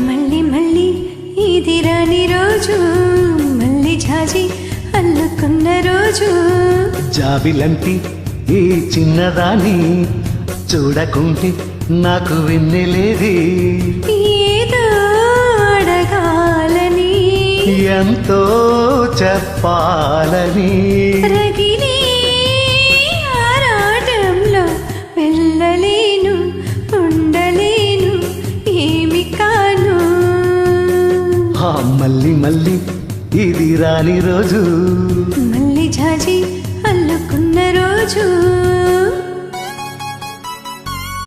మళ్ళీ మళ్ళీ ఇది రాని రోజు, మళ్ళీ జాజి అల్లుకున్న రోజు. జాబిలంటి ఈ చిన్నదాన్ని చూడకుంటే నాకు వెన్నెలేది. ఏదో అడగాలని, ఎంతో చెప్పాలని, రగిలే ఆరాటంలో వెళ్ళలేను, ఉండలేను, ఏమి కాను. మళ్ళీ మళ్ళీ ఇది రాని రోజు, మళ్ళీ జాజి అల్లుకున్న రోజు.